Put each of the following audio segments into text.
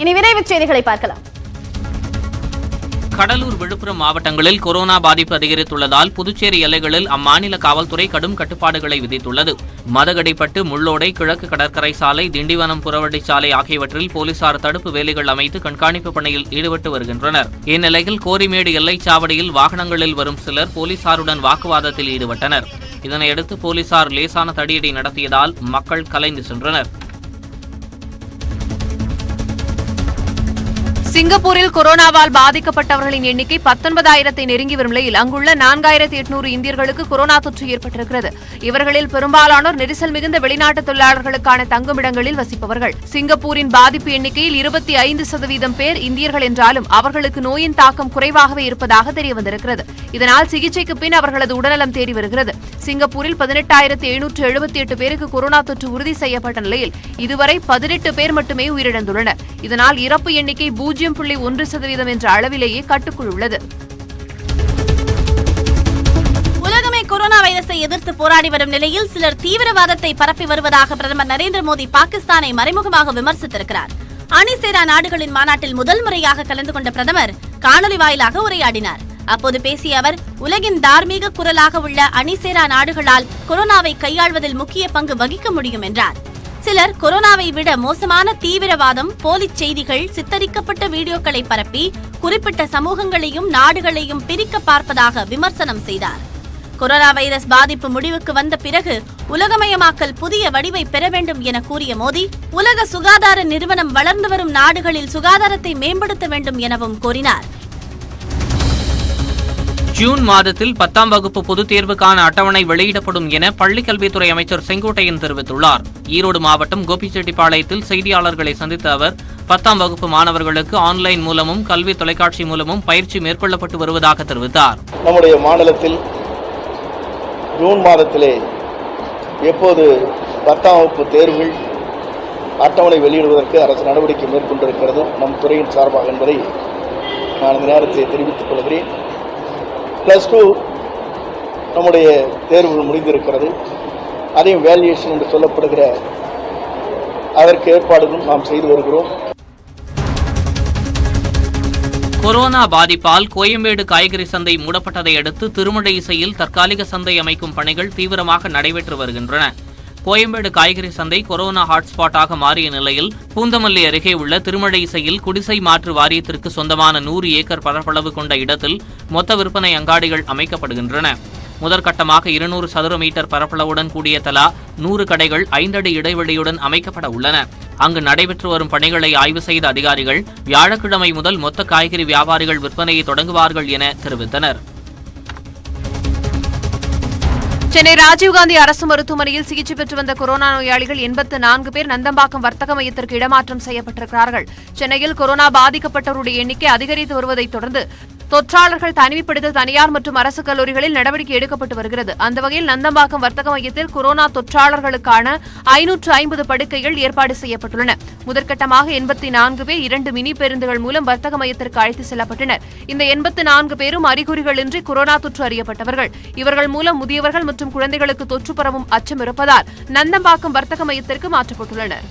இனி விரைவுச் செய்திகளை பார்க்கலாம். கடலூர், விழுப்புரம் மாவட்டங்களில் கொரோனா பாதிப்பு அதிகரித்துள்ளதால் புதுச்சேரி எல்லைகளில் அம்மாநில காவல்துறை கடும் கட்டுப்பாடுகளை விதித்துள்ளது. மதகடிப்பட்டு, முள்ளோடை, கிழக்கு கடற்கரை சாலை, திண்டிவனம் புறவழிச்சாலை ஆகியவற்றில் போலீசார் தடுப்பு வேலிகள் அமைத்து கண்காணிப்பு பணியில் ஈடுபட்டு வருகின்றனர். இந்நிலையில் கோரிமேடு எல்லைச் சாவடியில் வாகனங்களில் வரும் சிலர் போலீசாருடன் வாக்குவாதத்தில் ஈடுபட்டனர். இதனையடுத்து போலீசார் லேசான தடியடி நடத்தியதால் மக்கள் கலைந்து சென்றனர். சிங்கப்பூரில் கொரோனாவால் பாதிக்கப்பட்டவர்களின் எண்ணிக்கை 19,000-ஐ நெருங்கி வரும் நிலையில் அங்குள்ள 4,800 இந்தியர்களுக்கு கொரோனா தொற்று ஏற்பட்டிருக்கிறது. இவர்களில் பெரும்பாலானோர் நெரிசல் மிகுந்த வெளிநாட்டு தொழிலாளர்களுக்கான தங்குமிடங்களில் வசிப்பவர்கள். சிங்கப்பூரின் பாதிப்பு எண்ணிக்கையில் 25% பேர் இந்தியர்கள் என்றாலும் அவர்களுக்கு நோயின் தாக்கம் குறைவாகவே இருப்பதாக தெரியவந்திருக்கிறது. இதனால் சிகிச்சைக்கு பின் அவர்களது உடல்நலம் தேறி வருகிறது. சிங்கப்பூரில் 18,778 பேருக்கு கொரோனா தொற்று உறுதி செய்யப்பட்ட நிலையில் இதுவரை 18 பேர் மட்டுமே உயிரிழந்துள்ளனர். இதனால் இறப்பு எண்ணிக்கை 0.1% என்ற அளவிலேயே கட்டுக்குள் உள்ளது. உலகமே கொரோனா வைரஸை எதிர்த்து போராடி வரும் நிலையில் சிலர் தீவிரவாதத்தை பரப்பி வருவதாக பிரதமர் நரேந்திர மோடி பாகிஸ்தானை மறைமுகமாக விமர்சித்திருக்கிறார். அணிசேரா நாடுகளின் மாநாட்டில் முதல் முறையாக கலந்து கொண்ட பிரதமர் காணொலி வாயிலாக உரையாடினார். அப்போது பேசிய அவர், உலகின் தார்மீக குரலாக உள்ள அணிசேரா நாடுகளால் கொரோனாவை கையாள்வதில் முக்கிய பங்கு வகிக்க முடியும் என்றார். சிலர் கொரோனாவை விட மோசமான தீவிரவாதம், போலி செய்திகள், சித்தரிக்கப்பட்ட வீடியோக்களை பரப்பி குறிப்பிட்ட சமூகங்களையும் நாடுகளையும் பிரிக்க பார்ப்பதாக விமர்சனம் செய்தார். கொரோனா வைரஸ் பாதிப்பு முடிவுக்கு வந்த பிறகு உலகமயமாக்கல் புதிய வடிவை பெற வேண்டும் என கூறிய மோடி, உலக சுகாதார நிறுவனம் வளர்ந்து வரும் நாடுகளில் சுகாதாரத்தை மேம்படுத்த வேண்டும் எனவும் கூறினார். ஜூன் மாதத்தில் 10ஆம் வகுப்பு பொதுத் தேர்வுக்கான அட்டவணை வெளியிடப்படும் என பள்ளிக்கல்வித்துறை அமைச்சர் செங்கோட்டையன் தெரிவித்துள்ளார். ஈரோடு மாவட்டம் கோபிச்செட்டிப்பாளையத்தில் செய்தியாளர்களை சந்தித்த அவர், 10ஆம் வகுப்பு மாணவர்களுக்கு ஆன்லைன் மூலமும் கல்வி தொலைக்காட்சி மூலமும் பயிற்சி மேற்கொள்ளப்பட்டு வருவதாக தெரிவித்தார். நம்முடைய மாநிலத்தில் ஜூன் மாதத்திலே எப்போது 10ஆம் வகுப்பு தேர்வுகள் அட்டவணை வெளியிடுவதற்கு அரசு நடவடிக்கை மேற்கொண்டிருக்கிறது நம் துறையின் சார்பாக என்பதை நான் இந்த நேரத்தில் தெரிவித்துக் கொள்கிறேன். +2 நம்முடைய தேர்வுகள் முடிந்திருக்கிறது. அதையும் வேல்யூஷன் என்று சொல்லப்படுகிற அதற்கு ஏற்பாடுகளும் நாம் செய்து வருகிறோம். கொரோனா பாதிப்பால் கோயம்பேடு காய்கறி சந்தை மூடப்பட்டதை அடுத்து திருமழிசையில் தற்காலிக சந்தை அமைக்கும் பணிகள் தீவிரமாக நடைபெற்று வருகின்றன. கோயம்பேடு காய்கறி சந்தை கொரோனா ஹாட்ஸ்பாட்டாக மாறிய நிலையில் பூந்தமல்லி அருகே உள்ள திருமழிசையில் குடிசை மாற்று வாரியத்திற்கு சொந்தமான 100 ஏக்கர் பரப்பளவு கொண்ட இடத்தில் மொத்த விற்பனை அங்காடிகள் அமைக்கப்படுகின்றன. முதற்கட்டமாக 200 சதுர மீட்டர் பரப்பளவுடன் கூடிய தலா 100 கடைகள் 5 அடி இடைவெளியுடன் அமைக்கப்பட உள்ளன. அங்கு நடைபெற்று வரும் பணிகளை ஆய்வு செய்த அதிகாரிகள் வியாழக்கிழமை முதல் மொத்த காய்கறி வியாபாரிகள் விற்பனையை தொடங்குவார்கள் என தெரிவித்தனர். சென்னை ராஜீவ்காந்தி அரசு மருத்துவமனையில் சிகிச்சை பெற்று வந்த கொரோனா நோயாளிகள் 84 பேர் நந்தம்பாக்கம் வர்த்தக மையத்திற்கு இடமாற்றம் செய்யப்பட்டிருக்கிறார்கள். சென்னையில் கொரோனா பாதிக்கப்பட்டவருடைய எண்ணிக்கை அதிகரித்து வருவதைத் தொடர்ந்து தொற்றாளர்கள் தனிமைப்படுத்த தனியார் மற்றும் அரசு கல்லூரிகளில் நடவடிக்கை எடுக்கப்பட்டு வருகிறது. அந்த வகையில் நந்தம்பாக்கம் வர்த்தக மையத்தில் கொரோனா தொற்றாளர்களுக்கான 550 படுக்கைகள் ஏற்பாடு செய்யப்பட்டுள்ளன. முதற்கட்டமாக 84 பேர் 2 மினி பேருந்துகள் மூலம் வர்த்தக மையத்திற்கு அழைத்து செல்லப்பட்டனர். இந்த 84 பேரும் அறிகுறிகளின்றி கொரோனா தொற்று அறியப்பட்டவர்கள். இவர்கள் மூலம் முதியவர்கள் மற்றும் குழந்தைகளுக்கு தொற்று பரவும் அச்சம் இருப்பதால் நந்தம்பாக்கம் வர்த்தக மையத்திற்கு மாற்றப்பட்டுள்ளனர்.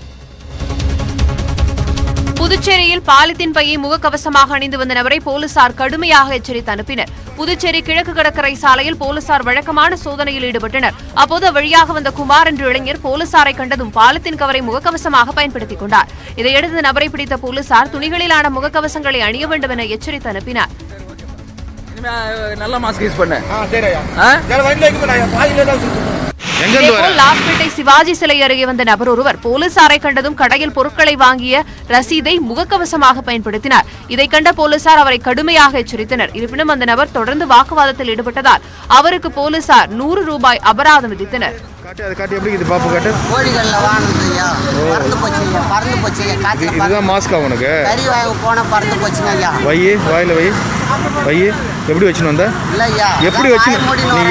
புதுச்சேரியில் பாலித்தீன் பையை முகக்கவசமாக அணிந்து வந்த நபரை போலீசார் கடுமையாக எச்சரித்து அனுப்பினர். புதுச்சேரி கிழக்கு கடற்கரை சாலையில் போலீசார் வழக்கமான சோதனையில் ஈடுபட்டனர். அப்போது வழியாக வந்த குமார் என்ற இளைஞர் போலீசாரை கண்டதும் பாலித்தீன் கவரை முகக்கவசமாக பயன்படுத்திக் கொண்டார். இதையடுத்து நபரை பிடித்த போலீசார் துணிகளிலான முகக்கவசங்களை அணிய வேண்டும் என எச்சரித்து அனுப்பினார். லாஸ்பேட்டை சிவாஜி சிலை அருகே வந்த நபர் ஒருவர் போலீசாரை கண்டதும் கடையில் பொருட்களை வாங்கிய ரசீதை முகக்கவசமாக பயன்படுத்தினார். இதை கண்ட போலீசார் அவரை கடுமையாக எச்சரித்தனர். இருப்பினும் அந்த நபர் தொடர்ந்து வாக்குவாதத்தில் ஈடுபட்டதால் அவருக்கு போலீசார் 100 ரூபாய் அபராதம் விதித்தனர். எப்படி வச்சுன்னு வந்த?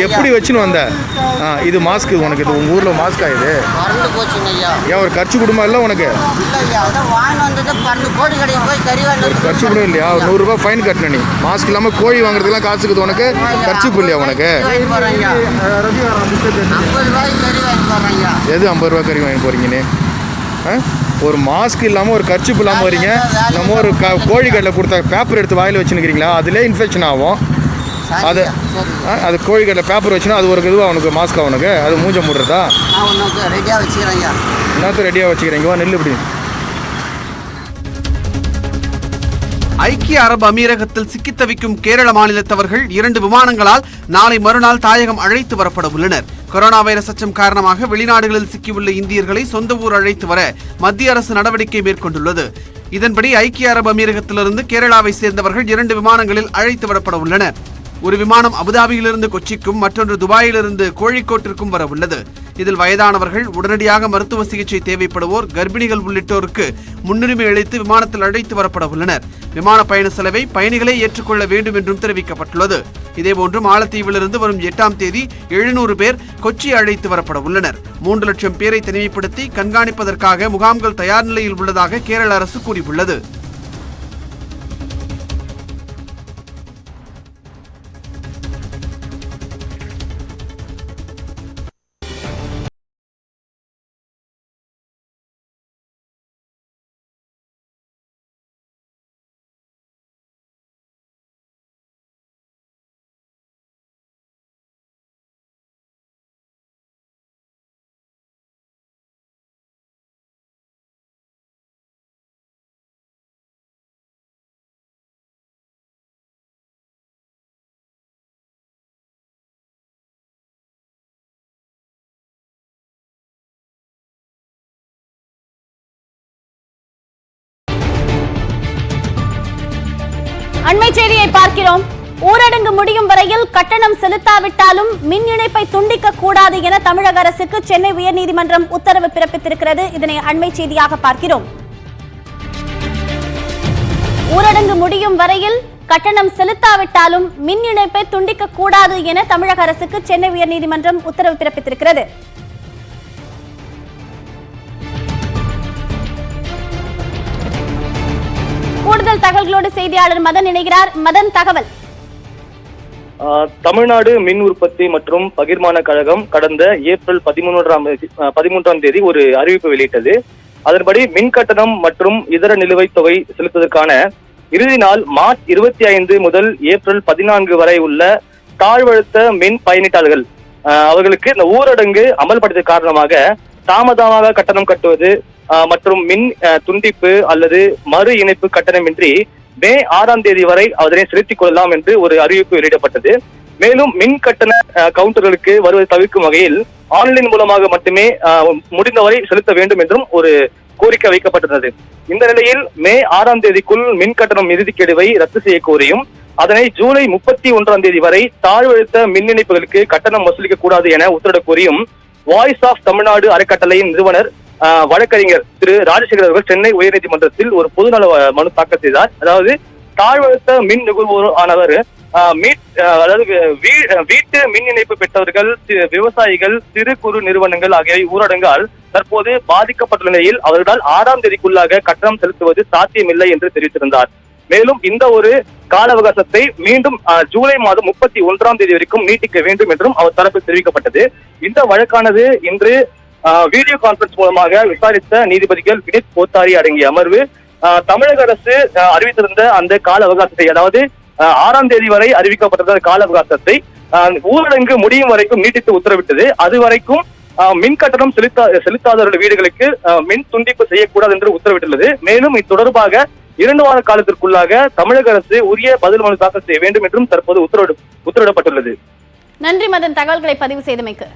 எப்படி வச்சுன்னு வந்த? இது மாஸ்க் உனக்கு, இது உங்க ஊர்ல மாஸ்கா? இது ஏன் ஒரு கட்சி குடும்பம் இல்லை உனக்கு? கட்சி குடும்பம் இல்லையா? 100 ரூபாய் ஃபைன் கட்டணும். நீ மாஸ்க் இல்லாம கோழி வாங்குறதுலாம் காசுக்குது உனக்கு? கட்சிப்பு இல்லையா உனக்கு? எது 50 ரூபாய் கறி வாங்கி போறீங்கன்னு? ஒரு மாஸ்க் இல்லாமல் ஒரு கர்ச்சிப் இல்லாமல் வரீங்க. நம்ம ஒரு கோழிக்கடையில் கொடுத்த பேப்பர் எடுத்து வாயில் வச்சுருக்கிறீங்களா, அதிலே இன்ஃபெக்ஷன் ஆகும். அது கோழிக்கடையில் பேப்பர் வச்சுன்னா அது ஒரு இதுவாக உனக்கு மாஸ்க் அவனுக்கு அது மூஞ்ச மூடுறதா? என்னத்த ரெடியாக வச்சுக்கிறீங்க? நெல் இப்படி. ஐக்கிய அரபு அமீரகத்தில் சிக்கித் தவிக்கும் கேரள மாநிலத்தவர்கள் 2 விமானங்களால் நாளை மறுநாள் தாயகம் அழைத்து வரப்பட உள்ளனர். கொரோனா வைரஸ் அச்சம் காரணமாக வெளிநாடுகளில் சிக்கியுள்ள இந்தியர்களை சொந்த ஊர் அழைத்து வர மத்திய அரசு நடவடிக்கை மேற்கொண்டுள்ளது. இதன்படி ஐக்கிய அரபு அமீரகத்திலிருந்து கேரளாவை சேர்ந்தவர்கள் 2 விமானங்களில் அழைத்து வரப்பட உள்ளனர். ஒரு விமானம் அபுதாபியிலிருந்து கொச்சிக்கும், மற்றொன்று துபாயிலிருந்து கோழிக்கோட்டிற்கும் வர உள்ளது. இதில் வயதானவர்கள், உடனடியாக மருத்துவ சிகிச்சை தேவைப்படுவோர், கர்ப்பிணிகள் உள்ளிட்டோருக்கு முன்னுரிமை அளித்து விமானத்தில் அழைத்து வரப்பட உள்ளனர். விமான பயண செலவை பயணிகளே ஏற்றுக்கொள்ள வேண்டும் என்றும் தெரிவிக்கப்பட்டுள்ளது. இதேபோன்று மாலத்தீவிலிருந்து வரும் 8ஆம் தேதி 700 பேர் கொச்சி அழைத்து வரப்பட உள்ளனர். 3 லட்சம் பேரை தனிமைப்படுத்தி கண்காணிப்பதற்காக முகாம்கள் தயார் நிலையில் உள்ளதாக கேரள அரசு கூறியுள்ளது. அண்மை செய்தியை பார்க்கிறோம். ஊரடங்கு முடியும் வரையில் கட்டணம் செலுத்தாவிட்டாலும் மின் இணைப்பை துண்டிக்க கூடாது என தமிழக அரசுக்கு சென்னை உயர்நீதிமன்றம் உத்தரவு பிறப்பித்திருக்கிறது. இதனை அண்மை செய்தியாக பார்க்கிறோம். ஊரடங்கு முடியும் வரையில் கட்டணம் செலுத்தாவிட்டாலும் மின் இணைப்பை துண்டிக்க கூடாது என தமிழக அரசுக்கு சென்னை உயர்நீதிமன்றம் உத்தரவு பிறப்பித்திருக்கிறது. கூடுதல் தகவல்களோடு செய்தியாளர் மதன் இணைகிறார். மதன், தகவல். தமிழ்நாடு மின் உற்பத்தி மற்றும் பகிர்மான கழகம் கடந்த ஏப்ரல் 13ஆம் தேதி ஒரு அறிவிப்பு வெளியிட்டது. அதன்படி மின் கட்டணம் மற்றும் இதர நிலுவைத் தொகை செலுத்துவதற்கான இறுதி நாள் மார்ச் 25 முதல் ஏப்ரல் 14 வரை உள்ள தாழ்வழுத்த மின் பயனீட்டாளர்கள் அவர்களுக்கு இந்த ஊரடங்கு அமல்படுத்திய காரணமாக தாமதமாக கட்டணம் கட்டுவது மற்றும் மின் துண்டிப்பு அல்லது மறு இணைப்பு கட்டணமின்றி மே 6ஆம் தேதி வரை அதனை செலுத்திக் கொள்ளலாம் என்று ஒரு அறிவிப்பு வெளியிடப்பட்டது. மேலும் மின் கட்டண கவுண்டர்களுக்கு வருவதை தவிர்க்கும் வகையில் ஆன்லைன் மூலமாக மட்டுமே முடிந்தவரை செலுத்த வேண்டும் என்றும் ஒரு கோரிக்கை வைக்கப்பட்டிருந்தது. இந்த நிலையில் மே 6ஆம் தேதிக்குள் மின் கட்டணம் இறுதிக்கெடுவை ரத்து செய்ய கோரியும் அதனை ஜூலை 31ஆம் தேதி வரை தாழ்வழுத்த மின் இணைப்புகளுக்கு கட்டணம் வசூலிக்க கூடாது என உத்தரவிட கோரியும் வாய்ஸ் ஆஃப் தமிழ்நாடு அறக்கட்டளையின் நிறுவனர் வழக்கறிஞர் திரு ராஜசேகர் அவர்கள் சென்னை உயர்நீதிமன்றத்தில் ஒரு பொதுநல மனு தாக்கல் செய்தார். அதாவது தாழ்வழுத்த மின் நுகர்வோர் ஆனவர் அதாவது வீட்டு மின் இணைப்பு பெற்றவர்கள், விவசாயிகள், சிறு குறு நிறுவனங்கள் ஆகியவை ஊரடங்கால் தற்போது பாதிக்கப்பட்டுள்ள நிலையில் அவர்களால் 6ஆம் தேதிக்குள்ளாக கட்டணம் செலுத்துவது சாத்தியமில்லை என்று தெரிவித்திருந்தார். மேலும் இந்த ஒரு கால அவகாசத்தை மீண்டும் ஜூலை மாதம் 31ஆம் தேதி வரைக்கும் நீட்டிக்க வேண்டும் என்றும் அவர் தரப்பில் தெரிவிக்கப்பட்டது. இந்த வழக்கானது இன்று வீடியோ கான்பரன்ஸ் மூலமாக விசாரித்த நீதிபதிகள் வினித் கோத்தாரி அடங்கிய அமர்வு தமிழக அரசு அறிவித்திருந்த அந்த கால அவகாசத்தை, அதாவது 6ஆம் தேதி வரை அறிவிக்கப்பட்டிருந்த கால அவகாசத்தை ஊரடங்கு முடியும் வரைக்கும் நீட்டித்து உத்தரவிட்டது. அது வரைக்கும் மின் கட்டணம் செலுத்தாதவர்கள் வீடுகளுக்கு மின் துண்டிப்பு செய்யக்கூடாது என்று உத்தரவிட்டுள்ளது. மேலும் இது தொடர்பாக 2 வார காலத்திற்குள்ளாக தமிழக அரசு உரிய பதில் மனு தாக்கல் செய்ய வேண்டும் என்றும் தற்போது உத்தரவிடப்பட்டுள்ளது. நன்றி மதன், தகவல்களை பதிவு செய்தமைக்கு.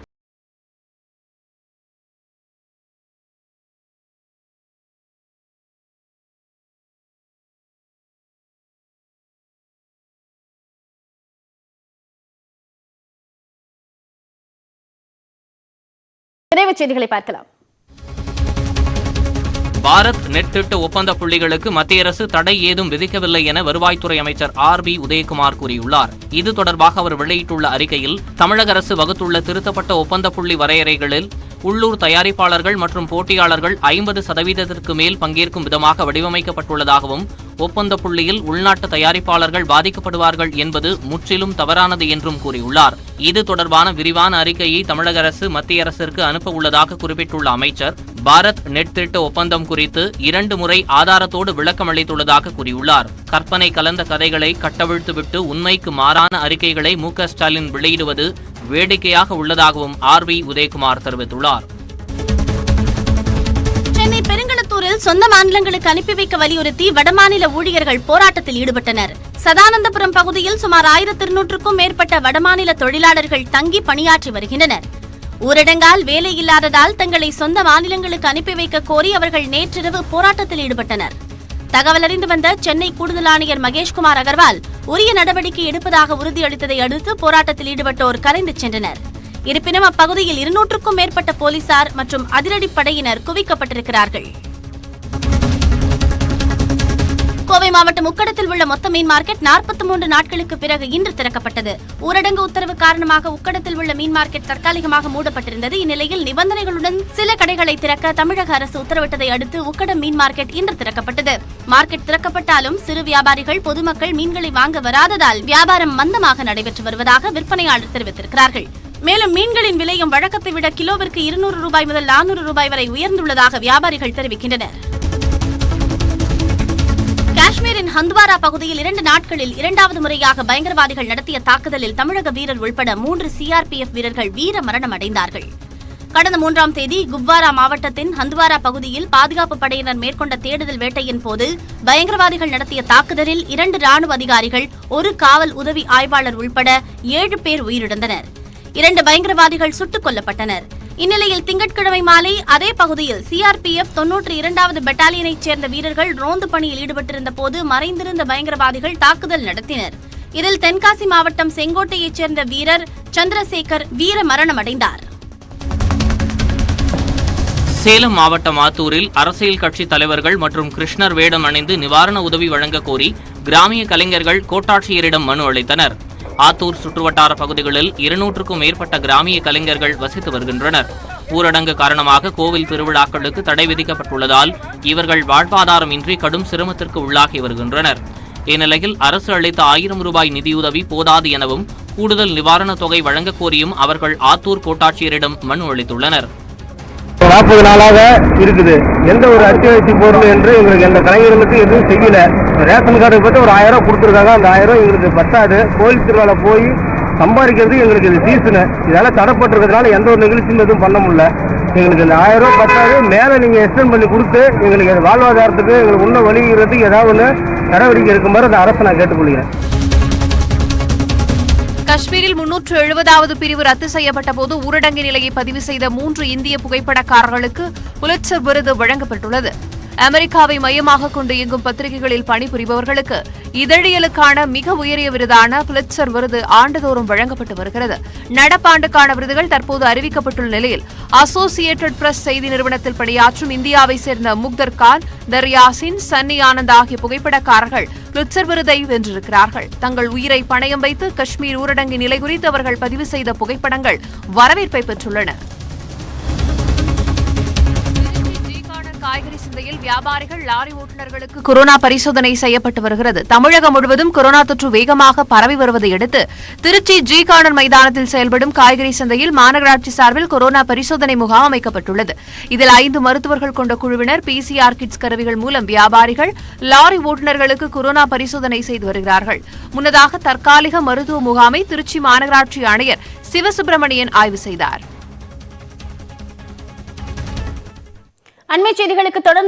விரைவு செய்திகளை பார்க்கலாம். பாரத் நெட் திட்ட ஒப்பந்த புள்ளிகளுக்கு மத்திய அரசு தடை ஏதும் விதிக்கவில்லை என வருவாய்த்துறை அமைச்சர் RB உதயகுமார் கூறியுள்ளார். இது தொடர்பாக அவர் வெளியிட்டுள்ள அறிக்கையில் தமிழக அரசு வகுத்துள்ள திருத்தப்பட்ட ஒப்பந்த புள்ளி வரையறைகளில் உள்ளூர் தயாரிப்பாளர்கள் மற்றும் போட்டியாளர்கள் 50% மேல் பங்கேற்கும் விதமாக வடிவமைக்கப்பட்டுள்ளதாகவும் ஒப்பந்த புள்ளியில் உள்நாட்டு தயாரிப்பாளர்கள் பாதிக்கப்படுவார்கள் என்பது முற்றிலும் தவறானது என்றும் கூறியுள்ளார். இது தொடர்பான விரிவான அறிக்கையை தமிழக அரசு மத்திய அரசிற்கு அனுப்ப உள்ளதாக குறிப்பிட்டுள்ள அமைச்சர், பாரத் நெட் திட்ட ஒப்பந்தம் குறித்து 2 முறை ஆதாரத்தோடு விளக்கம் அளித்துள்ளதாக கூறியுள்ளார். கற்பனை கலந்த கதைகளை கட்டவிழ்த்துவிட்டு உண்மைக்கு மாறான அறிக்கைகளை மு.க. ஸ்டாலின் வெளியிடுவது வேடிக்கையாக உள்ளதாகவும் ஆர்.வி. உதயகுமார் தெரிவித்துள்ளார். சென்னை பெருங்களத்தூரில் சொந்த மாநிலங்களுக்கு அனுப்பி வைக்க வலியுறுத்தி வடமாநில ஊழியர்கள் போராட்டத்தில் ஈடுபட்டனர். சதானந்தபுரம் பகுதியில் சுமார் 1200க்கும் மேற்பட்ட வடமாநில தொழிலாளர்கள் தங்கி பணியாற்றி வருகின்றனர். ஊரடங்கால் வேலை இல்லாததால் தங்களை சொந்த மாநிலங்களுக்கு அனுப்பி வைக்க கோரி அவர்கள் நேற்றிரவு போராட்டத்தில் ஈடுபட்டனர். தகவல் அறிந்து வந்த சென்னை கூடுதல் ஆணையர் மகேஷ்குமார் அகர்வால் உரிய நடவடிக்கை எடுப்பதாக உறுதியளித்ததை அடுத்து போராட்டத்தில் ஈடுபட்டோர் கலைந்து சென்றனர். இருப்பினும் அப்பகுதியில் 200க்கும் மேற்பட்ட போலீசார் மற்றும் அதிரடிப்படையினர் குவிக்கப்பட்டிருக்கிறார்கள். கோவை மாவட்டம் உக்கடத்தில் உள்ள மொத்த மீன் மார்க்கெட் 43 நாட்களுக்கு பிறகு இன்று திறக்கப்பட்டது. ஊரடங்கு உத்தரவு காரணமாக உக்கடத்தில் உள்ள மீன் மார்க்கெட் தற்காலிகமாக மூடப்பட்டிருந்தது. இந்நிலையில் நிபந்தனைகளுடன் சில கடைகளை திறக்க தமிழக அரசு உத்தரவிட்டதை அடுத்து உக்கடம் மீன் மார்க்கெட் இன்று திறக்கப்பட்டது. மார்க்கெட் திறக்கப்பட்டாலும் சிறு வியாபாரிகள் பொதுமக்கள் மீன்களை வாங்க வராததால் வியாபாரம் மந்தமாக நடைபெற்று வருவதாக விற்பனையாளர் தெரிவித்திருக்கிறார்கள். மேலும் மீன்களின் விலையும் வழக்கத்தை விட கிலோவிற்கு 200 ரூபாய் முதல் 400 ரூபாய் வரை உயர்ந்துள்ளதாக வியாபாரிகள் தெரிவிக்கின்றனர். காஷ்மீரின் ஹந்த்வாரா பகுதியில் 2 நாட்களில் 2வது முறையாக பயங்கரவாதிகள் நடத்திய தாக்குதலில் தமிழக வீரர் உள்பட 3 சிஆர்பிஎஃப் வீரர்கள் வீர மரணம் அடைந்தார்கள். கடந்த 3ஆம் தேதி குப்வாரா மாவட்டத்தின் ஹந்த்வாரா பகுதியில் பாதுகாப்பு படையினர் மேற்கொண்ட தேடுதல் வேட்டையின் போது பயங்கரவாதிகள் நடத்திய தாக்குதலில் 2 ராணுவ அதிகாரிகள், 1 காவல் உதவி ஆய்வாளர் உள்பட 7 பேர் உயிரிழந்தனர். 2 பயங்கரவாதிகள் சுட்டுக் கொல்லப்பட்டனர். இந்நிலையில் திங்கட்கிழமை மாலை அதே பகுதியில் சிஆர்பிஎஃப் 92வது பெட்டாலியனைச் சேர்ந்த வீரர்கள் ரோந்து பணியில் ஈடுபட்டிருந்த போது மறைந்திருந்த பயங்கரவாதிகள் தாக்குதல் நடத்தினர். இதில் தென்காசி மாவட்டம் செங்கோட்டையைச் சேர்ந்த வீரர் சந்திரசேகர் வீர மரணம் அடைந்தார். சேலம் மாவட்டம் ஆத்தூரில் அரசியல் கட்சி தலைவர்கள் மற்றும் கிருஷ்ணர் வேடம் அணிந்து நிவாரண உதவி வழங்க கோரி கிராமிய கலைஞர்கள் கோட்டாட்சியரிடம் மனு அளித்தனர். ஆத்தூர் சுற்றுவட்டார பகுதிகளில் 200க்கும் மேற்பட்ட கிராமிய கலைஞர்கள் வசித்து வருகின்றனர். ஊரடங்கு காரணமாக கோவில் திருவிழாக்களுக்கு தடை விதிக்கப்பட்டுள்ளதால் இவர்கள் வாழ்வாதாரமின்றி கடும் சிரமத்திற்கு உள்ளாகி வருகின்றனர். இந்நிலையில் அரசு அளித்த 1000 ரூபாய் நிதியுதவி போதாது எனவும் கூடுதல் நிவாரணத் தொகை வழங்க கோரியும் அவர்கள் ஆத்தூர் கோட்டாட்சியரிடம் மனு அளித்துள்ளனர். 40 நாளாக இருக்குது. எந்த ஒரு அத்தியாவசிய பொருள் என்று எங்களுக்கு எந்த கலைஞர்களுக்கு எதுவும் செய்யல. ரேஷன் கார்டு பற்றி ஒரு 1000 ரூபா கொடுத்துருக்காங்க. அந்த 1000 எங்களுக்கு பத்தாது. கோயில் திருவிழா போய் சம்பாதிக்கிறது எங்களுக்கு இது சீசனு. இதெல்லாம் தடைப்பட்டிருக்கிறதுனால எந்த ஒரு நிகழ்ச்சியும் எதுவும் பண்ண முடியல. எங்களுக்கு இந்த 1000 ரூபா பத்தாது. மேலே நீங்கள் எக்ஸ்டெண்ட் பண்ணி கொடுத்து எங்களுக்கு வாழ்வாதாரத்துக்கு எங்களுக்கு உண்ண வழிகிறதுக்கு ஏதாவது ஒன்று நடவடிக்கை இருக்குமாறு அந்த அரசை நான் கேட்டுக்கொள்கிறேன். காஷ்மீரில் 370வது பிரிவு ரத்து செய்யப்பட்ட போது ஊரடங்கு நிலையை பதிவு செய்த 3 இந்திய புகைப்படக்காரர்களுக்கு புலிட்சர் விருது வழங்கப்பட்டுள்ளது. அமெரிக்காவை மையமாக கொண்டு இயங்கும் பத்திரிகைகளில் பணிபுரிபவர்களுக்கு இதழியலுக்கான மிக உயரிய விருதான புலிட்சர் விருது ஆண்டுதோறும் வழங்கப்பட்டு வருகிறது. நடப்பாண்டுக்கான விருதுகள் தற்போது அறிவிக்கப்பட்டுள்ள நிலையில் அசோசியேட்டட் பிரஸ் செய்தி நிறுவனத்தில் பணியாற்றும் இந்தியாவை சேர்ந்த முக்தர் கான், தர்யாசின், சன்னி ஆனந்த் ஆகிய புகைப்படக்காரர்கள் புலிட்சர் விருதை வென்றிருக்கிறார்கள். தங்கள் உயிரை பணயம் வைத்து காஷ்மீர் ஊரடங்கு நிலை குறித்து அவர்கள் பதிவு செய்த புகைப்படங்கள் வரவேற்பை பெற்றுள்ளன. காய்கறி சந்தையில் வியாபாரிகள், லாரி ஓட்டுநர்களுக்கு கொரோனா பரிசோதனை செய்யப்பட்டு வருகிறது. தமிழகம் முழுவதும் கொரோனா தொற்று வேகமாக பரவி வருவதை அடுத்து திருச்சி ஜி-கார்னர் மைதானத்தில் செயல்படும் காய்கறி சந்தையில் மாநகராட்சி சார்பில் கொரோனா பரிசோதனை முகாம் அமைக்கப்பட்டுள்ளது. இதில் 5 மருத்துவர்கள் கொண்ட குழுவினர் PCR கிட்ஸ் கருவிகள் மூலம் வியாபாரிகள், லாரி ஓட்டுநர்களுக்கு கொரோனா பரிசோதனை செய்து வருகிறார்கள். முன்னதாக தற்காலிக மருத்துவ முகாமை திருச்சி மாநகராட்சி ஆணையர் சிவசுப்பிரமணியன் ஆய்வு செய்தார். அண்மைச் செய்திகளுக்கு தொடர்ந்து